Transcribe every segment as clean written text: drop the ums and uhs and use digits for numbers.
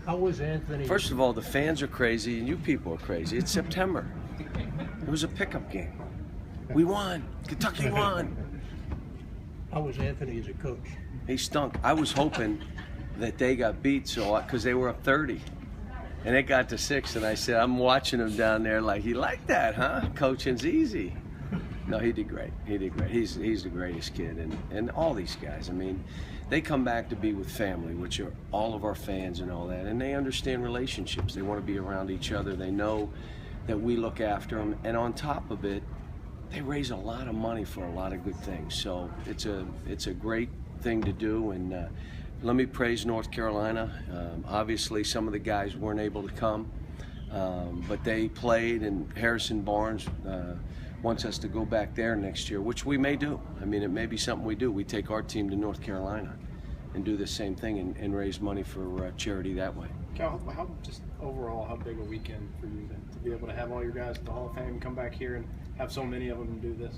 How was Anthony? First of all, the fans are crazy and you people are crazy. It's September. It was a pickup game. We won. Kentucky won. How was Anthony as a coach? He stunk. I was hoping that they got beat because they were up 30. And it got to 6, and I said, I'm watching him down there like, he liked that, huh? Coaching's easy. No, he did great. He did great. He's the greatest kid. And all these guys, I mean, they come back to be with family, which are all of our fans and all that. And they understand relationships. They want to be around each other. They know that we look after them. And on top of it, they raise a lot of money for a lot of good things. So it's a great thing to do. And let me praise North Carolina. Obviously, some of the guys weren't able to come, but they played, and Harrison Barnes wants us to go back there next year, which we may do. I mean, it may be something we do. We take our team to North Carolina and do the same thing and raise money for charity that way. Cal, how just overall, how big a weekend for you to be able to have all your guys at the Hall of Fame come back here and have so many of them do this?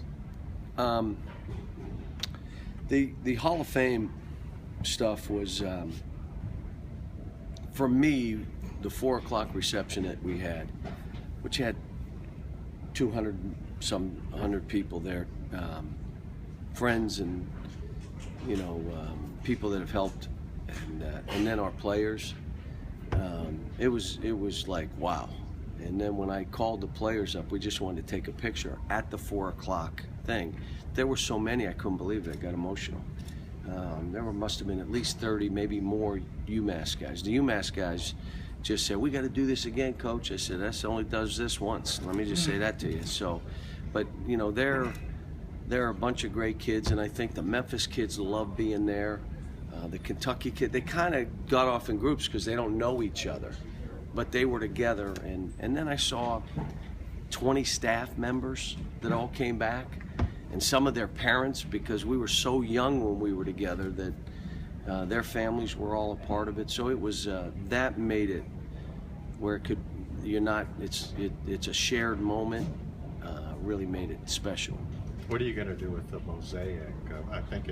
The Hall of Fame stuff was, for me, the 4 o'clock reception that we had, which had 100 people there, friends and people that have helped, and then our players. It was like, wow. And then when I called the players up, we just wanted to take a picture at the 4 o'clock thing. There were so many, I couldn't believe it. I got emotional. There must have been at least 30, maybe more UMass guys. The UMass guys just said, we got to do this again, Coach. I said, that's only does this once. Let me just say that to you. So, but there are a bunch of great kids, and I think the Memphis kids love being there. The Kentucky kid, they kind of got off in groups because they don't know each other, but they were together. And then I saw 20 staff members that all came back, and some of their parents, because we were so young when we were together that their families were all a part of it. So it was that made it where it could, it's a shared moment. Really made it special. What are you going to do with the mosaic? I think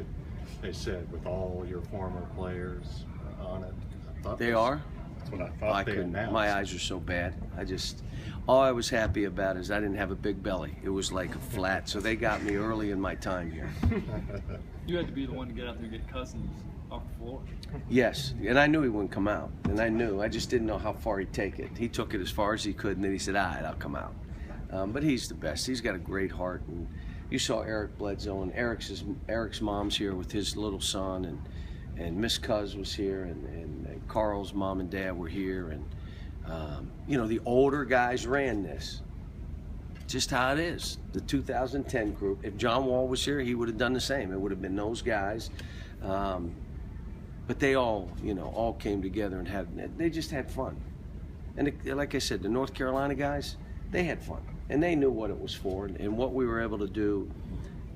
they said with all your former players on it. They are? That's what I thought they announced. My eyes are so bad. All I was happy about is I didn't have a big belly. It was like a flat, so they got me early in my time here. You had to be the one to get out there and get Cousins off the floor. Yes, and I knew he wouldn't come out, and I just didn't know how far he'd take it. He took it as far as he could, and then he said, all right, I'll come out. But he's the best. He's got a great heart, and you saw Eric Bledsoe, and Eric's mom's here with his little son, and Miss Cuz was here, and Carl's mom and dad were here, and the older guys ran this. Just how it is. The 2010 group. If John Wall was here, he would have done the same. It would have been those guys. But they all came together and they just had fun. And like I said, the North Carolina guys, they had fun. And they knew what it was for, and what we were able to do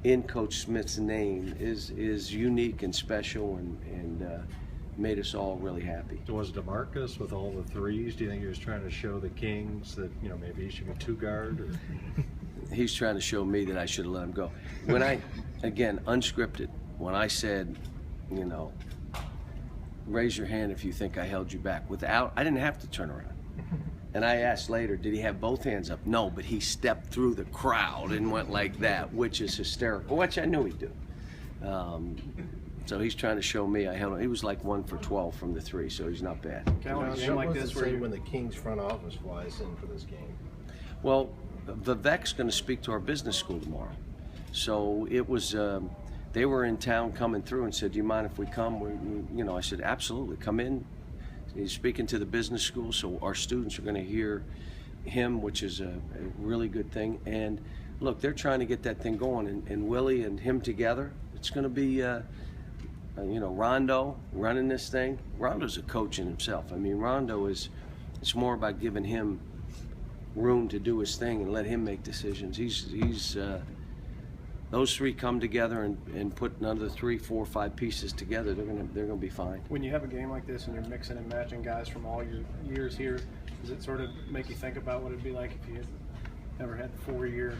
in Coach Smith's name is unique and special, and made us all really happy. Was DeMarcus with all the threes? Do you think he was trying to show the Kings that maybe he should be two-guard? Or? He's trying to show me that I should have let him go. When again, unscripted, when I said, raise your hand if you think I held you back. I didn't have to turn around. And I asked later, did he have both hands up? No, but he stepped through the crowd and went like that, which is hysterical, which I knew he'd do. So he's trying to show me I held him. He was like 1 for 12 from the 3, so he's not bad. Cal, a game like this, when the Kings front office flies in for this game? Well, Vivek's going to speak to our business school tomorrow. So it was, they were in town coming through and said, do you mind if we come? I said, absolutely, come in. He's speaking to the business school, so our students are going to hear him, which is a really good thing. And look, they're trying to get that thing going, and Willie and him together, it's going to be, Rondo running this thing. Rondo's a coach in himself. I mean, Rondo it's more about giving him room to do his thing and let him make decisions. He's those 3 come together and put another 3, 4, 5 pieces together, they're gonna be fine. When you have a game like this and you're mixing and matching guys from all your years here, does it sort of make you think about what it'd be like if you had ever had 4-year.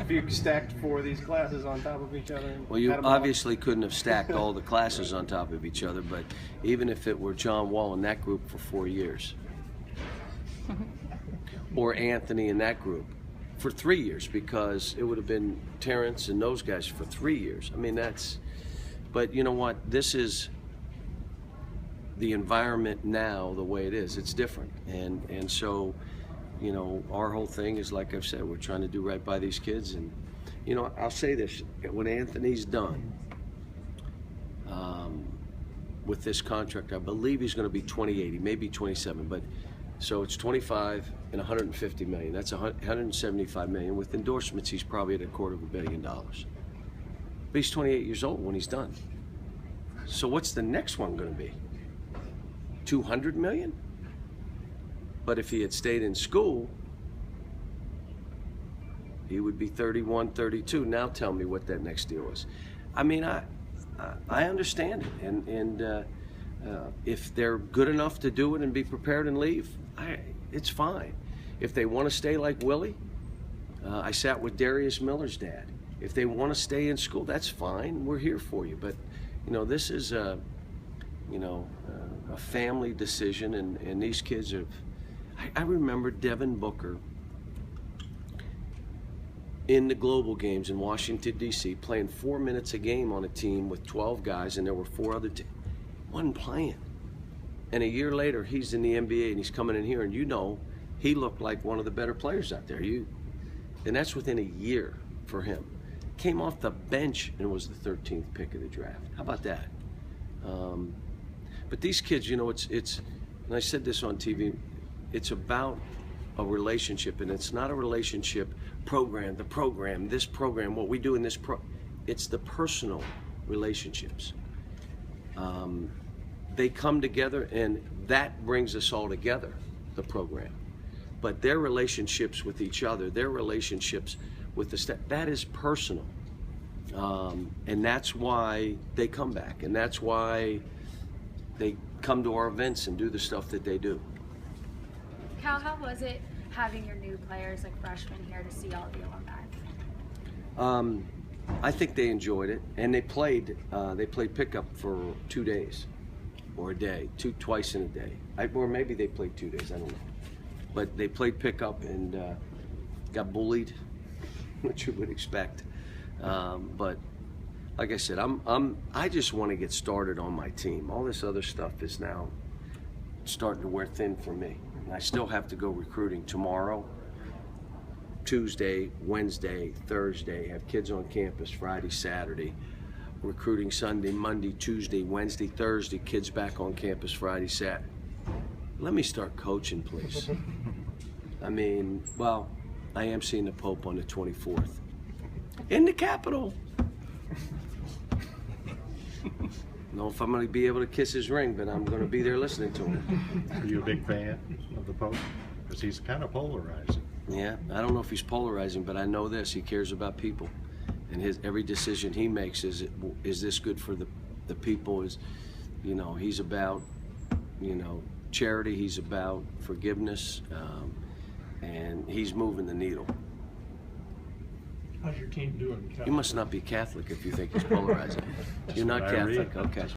If you stacked 4 of these classes on top of each other. Well, you had 'em all. obviously couldn't have stacked all the classes on top of each other, but even if it were John Wall in that group for 4 years, or Anthony in that group for 3 years, because it would have been Terrence and those guys for 3 years. I mean, that's, but you know what? This is the environment now, the way it is. It's different. And so, you know, our whole thing is, like I've said, we're trying to do right by these kids. And, you know, I'll say this, when Anthony's done with this contract, I believe he's going to be 28, he may be 27, but so it's 25 and 150 million. That's 175 million. With endorsements, he's probably at $250 million. But he's 28 years old when he's done. So what's the next one going to be? 200 million? But if he had stayed in school, he would be 31, 32. Now tell me what that next deal is. I mean, I understand it, and if they're good enough to do it and be prepared and leave, it's fine. If they want to stay like Willie, I sat with Darius Miller's dad. If they want to stay in school, that's fine. We're here for you. But you know, this is a family decision, and these kids are. I remember Devin Booker in the global games in Washington, D.C., playing 4 minutes a game on a team with 12 guys, and there were 4 other teams. Wasn't playing. And a year later, he's in the NBA, and he's coming in here, and you know, he looked like one of the better players out there. And that's within a year for him. Came off the bench and was the 13th pick of the draft. How about that? But these kids, you know, it's, and I said this on TV, it's about a relationship, and it's not a relationship program, this program, what we do in this it's the personal relationships. They come together, and that brings us all together, the program. But their relationships with each other, their relationships with the staff, that is personal. And that's why they come back, and that's why they come to our events and do the stuff that they do. Cal, how was it having your new players, like freshmen, here to see all the alumni? I think they enjoyed it, and they played pickup for 2 days, or a day, twice in a day, or maybe they played 2 days. I don't know, but they played pickup and got bullied, which you would expect. But like I said, I just want to get started on my team. All this other stuff is now starting to wear thin for me. And I still have to go recruiting tomorrow, Tuesday, Wednesday, Thursday, have kids on campus Friday, Saturday, recruiting Sunday, Monday, Tuesday, Wednesday, Thursday, kids back on campus Friday, Saturday. Let me start coaching, please. I mean, well, I am seeing the Pope on the 24th in the Capitol. I don't know if I'm going to be able to kiss his ring, but I'm going to be there listening to him. Are you a big fan of the Pope? Because he's kind of polarizing. Yeah, I don't know if he's polarizing, but I know this: he cares about people, and every decision he makes is this good for the people? Is, you know, he's about, you know, charity. He's about forgiveness, and he's moving the needle. How's your team doing, Cal? You must not be Catholic if you think he's polarizing. You're not what I read. Catholic, okay.